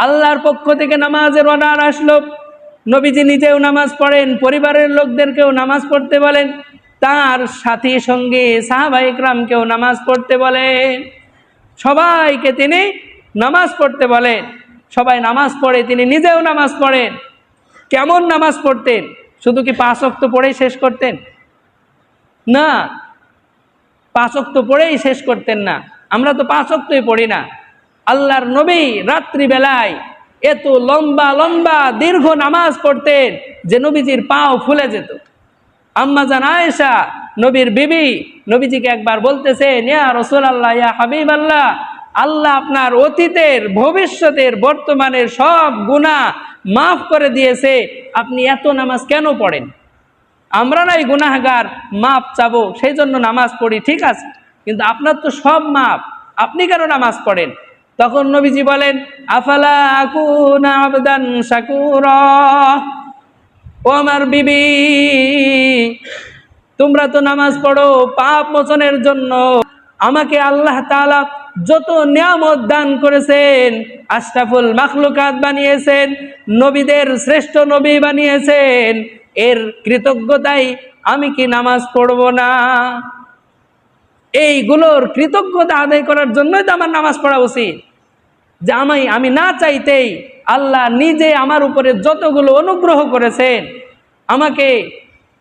আল্লাহর পক্ষ থেকে নামাজের অর্ডার আসলো। নবীজি নিজেও নামাজ পড়েন, পরিবারের লোকদেরকেও নামাজ পড়তে বলেন, তার সাথী সঙ্গে সাহাবায়ে কেরামকেও নামাজ পড়তে বলেন। সবাইকে তিনি নামাজ পড়তে বলেন। সবাই নামাজ পড়ে, তিনি নিজেও নামাজ পড়েন। কেমন নামাজ পড়তেন? শুধু কি 5 ওয়াক্ত পড়েই শেষ করতেন? না, 5 ওয়াক্ত পড়েই শেষ করতেন না। আমরা তো 5 ওয়াক্তই পড়ি না। আল্লাহর নবী রাত্রিবেলায় এত লম্বা লম্বা দীর্ঘ নামাজ পড়তেন যে নবীজির পাও ফুলে যেত। আম্মা জান আয়েশা নবীর বিবি নবীজিকে একবার বলতেছেন, ইয়া রাসূলুল্লাহ, ইয়া হাবিবাল্লাহ, আল্লাহ আপনার অতীতের, ভবিষ্যতের, বর্তমানের সব গুনাহ মাফ করে দিয়েছে, আপনি এত নামাজ কেন পড়েন? আমরা নাই গুনাহগার, মাপ চাবো, সেই জন্য নামাজ পড়ি, ঠিক আছে, কিন্তু আপনার তো সব মাপ, আপনি কেন নামাজ পড়েন? তখন নবীজি বলেন, আফালা আকুনা আবদান শাকুরা, ও আমার বিবি, তোমরা তো নামাজ পড়ো পাপ মোচনের জন্য। আমাকে আল্লাহ তাআলা যত নিয়ামত দান করেছেন, আশরাফুল মাখলুকাত বানিয়েছেন, নবীদের শ্রেষ্ঠ নবী বানিয়েছেন, এর কৃতজ্ঞতায় আমি কি নামাজ পড়ব না? এইগুলোর কৃতজ্ঞতা আদায় করার জন্যই তো আমার নামাজ পড়া উচিত। যে আমি না চাইতেই আল্লাহ নিজে আমার উপরে যতগুলো অনুগ্রহ করেছেন, আমাকে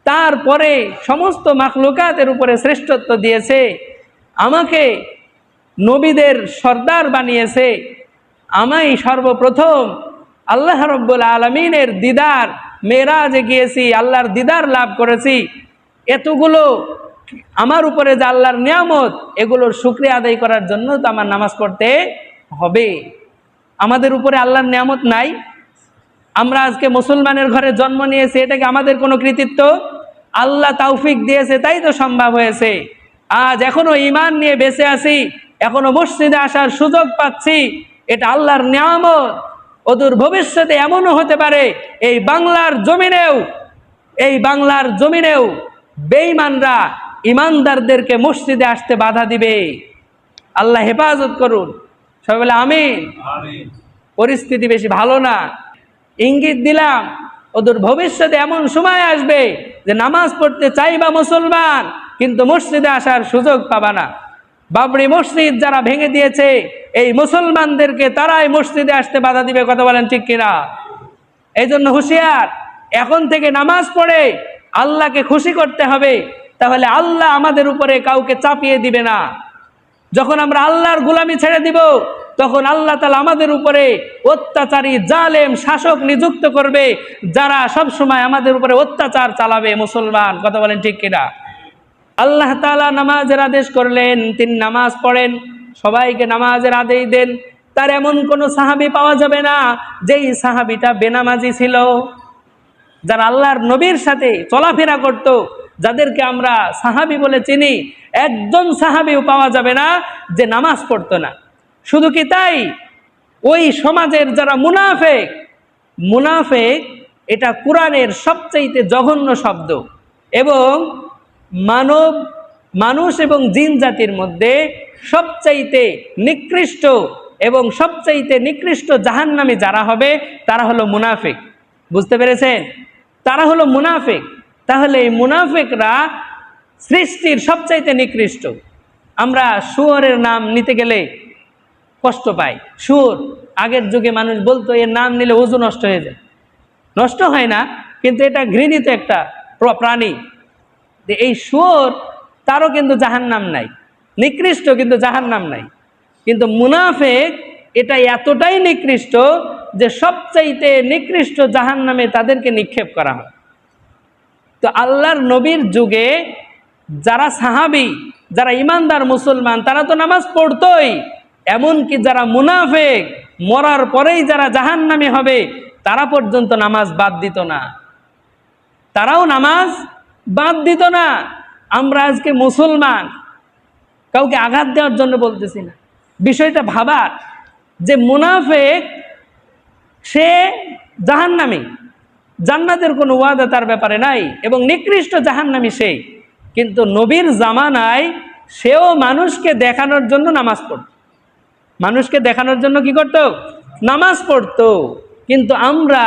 তারপরে সমস্ত মাখলুকাতের উপরে শ্রেষ্ঠত্ব দিয়েছে, আমাকে নবীদের সর্দার বানিয়েছে, আমি সর্বপ্রথম আল্লাহ রাব্বুল আলামিনের দিদার, মেরাজে গিয়েছি, আল্লাহর দিদার লাভ করেছি। এতগুলো আমার উপরে যে আল্লাহর নিয়ামত, এগুলোর শুকরিয়া আদায় করার জন্য তো আমার নামাজ পড়তে হবে। আমাদের উপরে আল্লাহর নিয়ামত নাই? আমরা আজকে মুসলমানের ঘরে জন্ম নিয়েছি, এটা কি আমাদের কোনো কৃতিত্ব? আল্লাহ তৌফিক দিয়েছে, তাই তো সম্ভব হয়েছে। আজ এখনো ঈমান নিয়ে বেঁচে আছি, এখনো মসজিদে আসার সুযোগ পাচ্ছি, এটা আল্লাহর নিয়ামত। অদূর ভবিষ্যতে এমনও হতে পারে এই বাংলার জমিনেও বেঈমানরা ইমানদারদেরকে মসজিদে আসতে বাধা দিবে। আল্লাহ হেফাজত করুন। সবাই বলে আমিন। পরিস্থিতি বেশি ভালো না। ইঙ্গিত দিলাম, অদূর ভবিষ্যতে এমন সময় আসবে যে নামাজ পড়তে চাইবা মুসলমান, কিন্তু মসজিদে আসার সুযোগ পাবা না। বাবরি মসজিদ যারা ভেঙে দিয়েছে, এই মুসলমানদেরকে তারাই মসজিদে আসতে বাধা দিবে। কথা বলেন ঠিক কিনা? এই জন্য হুঁশিয়ার, এখন থেকে নামাজ পড়ে আল্লাহকে খুশি করতে হবে, তাহলে আল্লাহ আমাদের উপরে কাউকে চাপিয়ে দিবে না। যখন আমরা আল্লাহর গোলামি ছেড়ে দিব, তখন আল্লাহ তাআলা আমাদের উপরে অত্যাচারী জালেম শাসক নিযুক্ত করবে, যারা সব সময় আমাদের উপরে অত্যাচার চালাবে। মুসলমান, কথা বলেন ঠিক কিনা? আল্লাহ তাআলা নামাজের আদেশ করলেন, তিনি নামাজ পড়েন, সবাইকে নামাজের আদেশ দেন। তার এমন কোন সাহাবী পাওয়া যাবে না যেই সাহাবীটা বেনামাজি ছিল। যারা আল্লাহর নবীর সাথে চলাফেরা করত, যাদেরকে আমরা সাহাবী বলে চিনি, একজন সাহাবীও পাওয়া যাবে না যে নামাজ পড়তো না। শুধু কি তাই, ওই সমাজের যারা মুনাফেক, এটা কোরআনের সবচাইতে জঘন্য শব্দ, এবং মানুষ এবং জিন জাতির মধ্যে সবচাইতে নিকৃষ্ট এবং সবচাইতে নিকৃষ্ট জাহান্নামী যারা হবে, তারা হলো মুনাফিক। বুঝতে পেরেছেন? তারা হলো মুনাফিক। তাহলে এই মুনাফিকরা সৃষ্টির সবচাইতে নিকৃষ্ট। আমরা শুয়োরের নাম নিতে গেলে কষ্ট পাই। শুয়োর, আগের যুগে মানুষ বলতো এর নাম নিলে ওযু নষ্ট হয়ে যায়। নষ্ট হয় না, কিন্তু এটা ঘৃণিত একটা প্রাণী। এই শুয়োর, তারও কিন্তু জাহান্নাম নাই, নিকৃষ্ট, কিন্তু জাহান্নাম নাই। কিন্তু মুনাফিক এটা এতটাই নিকৃষ্ট যে সবচাইতে নিকৃষ্ট জাহান্নামে তাদেরকে নিক্ষেপ করা হয়। তো আল্লাহর নবীর যুগে যারা সাহাবী, যারা ইমানদার মুসলমান, তারা তো নামাজ পড়তোই। এমনকি যারা মুনাফিক, মরার পরেই যারা জাহান্নামী হবে, তারা পর্যন্ত নামাজ বাদ দিত না। তারাও নামাজ বাদ দিত না। আমরা আজকে মুসলমান, কাউকে আঘাত দেওয়ার জন্য বলতেছি না, বিষয়টা ভাবার যে মুনাফিক সে জাহান্নামী, জান্নাতের কোনো ওয়াদা তার ব্যাপারে নাই, এবং নিকৃষ্ট জাহান্নামী সে। কিন্তু নবীর জামানায় সেও মানুষকে দেখানোর জন্য নামাজ পড়ত। মানুষকে দেখানোর জন্য কি করত? নামাজ পড়তো, কিন্তু আমরা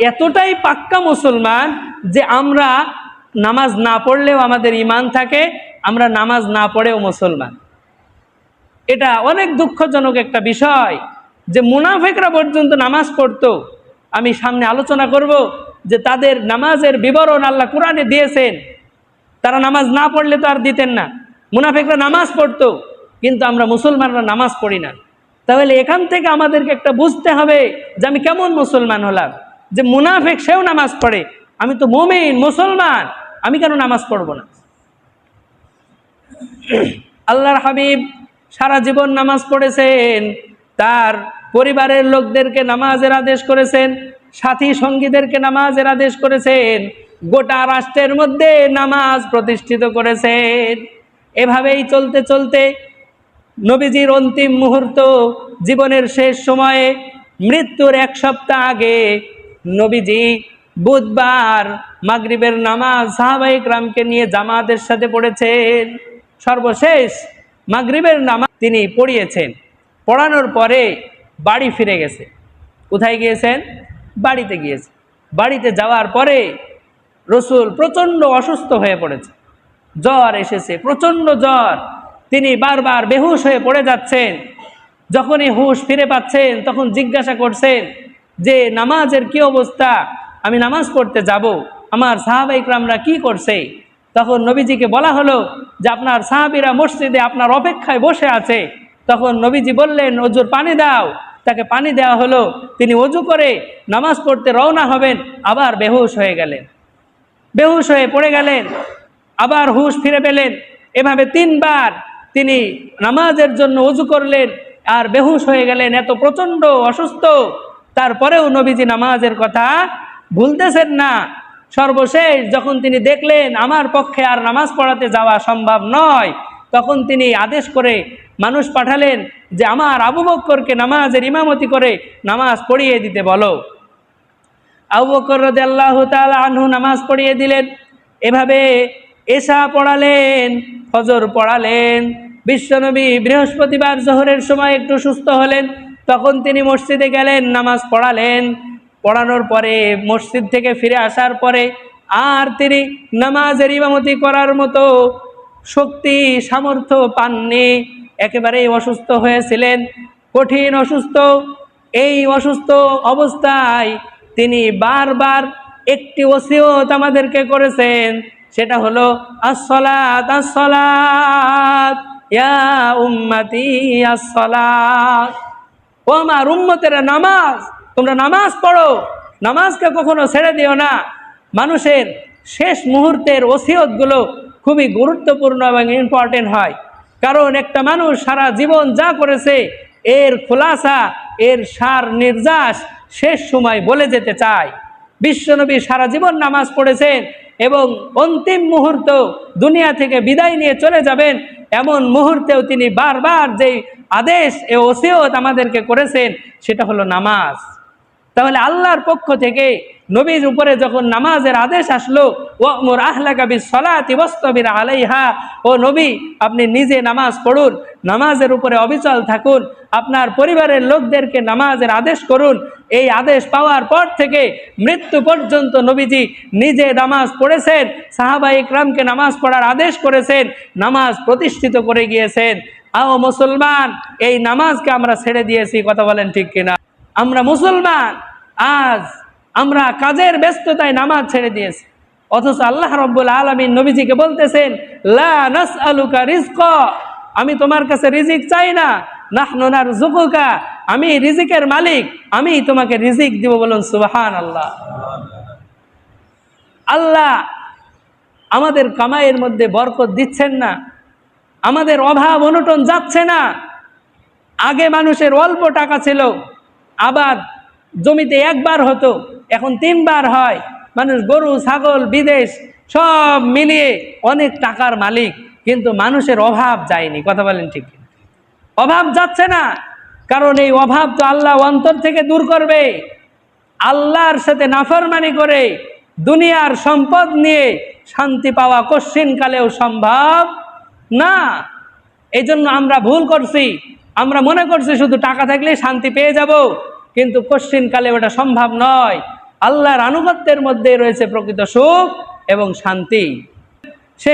এতটাই পাক্কা মুসলমান যে আমরা নামাজ না পড়লেও আমাদের ঈমান থাকে, আমরা নামাজ না পড়েও মুসলমান। এটা অনেক দুঃখজনক একটা বিষয় যে মুনাফিকরা পর্যন্ত নামাজ পড়তো। আমি সামনে আলোচনা করব যে তাদের নামাজের বিবরণ আল্লাহ কোরআনে দিয়েছেন। তারা নামাজ না পড়লে তো আর দিতেন না। মুনাফিকরা নামাজ পড়তো, কিন্তু আমরা মুসলমানরা নামাজ পড়ি না। তাহলে এখান থেকে আমাদেরকে একটা বুঝতে হবে যে আমি কেমন মুসলমান হলাম, যে মুনাফিক সেও নামাজ পড়ে, আমি তো মুমিন মুসলমান, আমি কেন নামাজ পড়ব না? আল্লাহর হাবিব সারা জীবন নামাজ পড়েছেন, তার পরিবারের লোকদেরকে নামাজের আদেশ করেছেন, সাথী সঙ্গীদেরকে নামাজের আদেশ করেছেন, গোটা রাষ্ট্রের মধ্যে নামাজ প্রতিষ্ঠিত করেছেন। এভাবেই চলতে চলতে নবীজির অন্তিম মুহূর্ত, জীবনের শেষ সময়ে মৃত্যুর 1 সপ্তাহ আগে নবীজি বুধবার মাগরিবের নামাজ সাহাবায়ে কেরামকে নিয়ে জামাতের সাথে পড়েছেন। সর্বশেষ মাগরিবের নামাজ তিনি পড়িয়েছেন। পড়ানোর পরে বাড়ি ফিরে গেছে। কোথায় গিয়েছেন? বাড়িতে গিয়েছে। বাড়িতে যাওয়ার পরে রসুল প্রচণ্ড অসুস্থ হয়ে পড়েছে, জ্বর এসেছে, প্রচণ্ড জ্বর। তিনি বারবার বেহুশ হয়ে পড়ে যাচ্ছেন। যখনই হুঁশ ফিরে পাচ্ছেন তখন জিজ্ঞাসা করছেন যে নামাজের কি অবস্থা, আমি নামাজ পড়তে যাব, আমার সাহাবায়ে কেরামরা কি করছে? তখন নবীজিকে বলা হলো যে আপনার সাহাবীরা মসজিদে আপনার অপেক্ষায় বসে আছে। তখন নবীজি বললেন ওজুর পানি দাও। তাকে পানি দেওয়া হলো। তিনি ওজু করে নামাজ পড়তে রওনা হবেন, আবার বেহুশ হয়ে গেলেন, বেহুশ হয়ে পড়ে গেলেন, আবার হুঁশ ফিরে পেলেন। এভাবে 3 বার তিনি নামাজের জন্য ওযু করলেন আর বেহুশ হয়ে গেলেন, এত প্রচণ্ড অসুস্থ। তারপরেও নবীজি নামাজের কথা ভুলতেছেন না। সর্বশেষ যখন তিনি দেখলেন আমার পক্ষে আর নামাজ পড়াতে যাওয়া সম্ভব নয়, তখন তিনি আদেশ করে মানুষ পাঠালেন যে আমার আবু বকরকে নামাজের ইমামতি করে নামাজ পড়িয়ে দিতে বলো। আবু বকর রাদিয়াল্লাহু তাআলা আনহু নামাজ পড়িয়ে দিলেন। এভাবে এশা পড়ালেন, ফজর পড়ালেন। বিশ্বনবী বৃহস্পতিবার জোহরের সময় একটু সুস্থ হলেন, তখন তিনি মসজিদে গেলেন, নামাজ পড়ালেন। পড়ানোর পরে মসজিদ থেকে ফিরে আসার পরে আর তিনি নামাজের ইমামতি করার মতো শক্তি সামর্থ্য পাননি। একেবারেই অসুস্থ হয়েছিলেন, কঠিন অসুস্থ। এই অসুস্থ অবস্থায় তিনি বারবার একটি ওসিয়ত আমাদেরকে করেছেন, সেটা হলো আসসালাত আসসালাত ইয়া উম্মতি আসসালাত। ও আমার উম্মতেরা, নামাজ, তোমরা নামাজ পড়ো, নামাজকে কখনো ছেড়ে দিও না। মানুষের শেষ মুহূর্তের ওসিয়তগুলো খুবই গুরুত্বপূর্ণ এবং ইম্পর্টেন্ট হয়, কারণ একটা মানুষ সারা জীবন যা করেছে এর খোলাসা, এর সার নির্যাস শেষ সময় বলে যেতে চায়। বিশ্বনবী সারা জীবন নামাজ পড়েছেন এবং অন্তিম মুহূর্ত দুনিয়া থেকে বিদায় নিয়ে চলে যাবেন, এমন মুহূর্তেও তিনি বারবার যেই আদেশ এ ওসিয়ত আমাদেরকে করেছেন সেটা হলো নামাজ। তাহলে আল্লাহর পক্ষ থেকে নবীর উপরে যখন নামাজের আদেশ আসলো, ওয়ামুর আহলাকা বিসসালাতি ওয়াসতাবির আলাইহা, ও নবী আপনি নিজে নামাজ পড়ুন, নামাজের উপরে অবিচল থাকুন, আপনার পরিবারের লোকদেরকে নামাজের আদেশ করুন। এই আদেশ পাওয়ার পর থেকে মৃত্যু পর্যন্ত নবীজি নিজে নামাজ পড়েছেন, সাহাবায়ে কেরামকে নামাজ পড়ার আদেশ করেছেন, নামাজ প্রতিষ্ঠিত করে গিয়েছেন। আও মুসলমান, এই নামাজকে আমরা ছেড়ে দিয়েছি, কথা বলেন ঠিক কিনা? আমরা মুসলমান, আজ আমরা কাজের ব্যস্ততায় নামাজ ছেড়ে দিয়েছি, অথচ আল্লাহ রাব্বুল আলামিন নবীজিকে বলতেছেন লা নাসআলুকা রিজকা, আমি তোমার কাছে রিজিক চাই না, নাহনু নারযুকুকা, আমি রিজিকের মালিক, আমি তোমাকে রিজিক দিব। বলুন সুবহানাল্লাহ। আল্লাহ আমাদের কামাইয়ের মধ্যে বরকত দিচ্ছেন না, আমাদের অভাব অনটন যাচ্ছে না। আগে মানুষের অল্প টাকা ছিল, আবাদ জমিতে একবার হতো, এখন 3 বার হয়। মানুষ গরু ছাগল বিদেশ সব মিলিয়ে অনেক টাকার মালিক, কিন্তু মানুষের অভাব যায়নি, কথা বলেন ঠিক? অভাব যাচ্ছে না, কারণ এই অভাব তো আল্লাহ অন্তর থেকে দূর করবে। আল্লাহর সাথে নাফরমানি করে দুনিয়ার সম্পদ নিয়ে শান্তি পাওয়া কশ্চিনকালেও সম্ভব না। এই জন্য আমরা ভুল করছি, আমরা মনে করছি শুধু টাকা থাকলে শান্তি পেয়ে যাব। কিন্তু কশ্চিনকালে ওটা সম্ভব নয়। আল্লাহর আনুগত্যের মধ্যে রয়েছে প্রকৃত সুখ এবং শান্তি। সে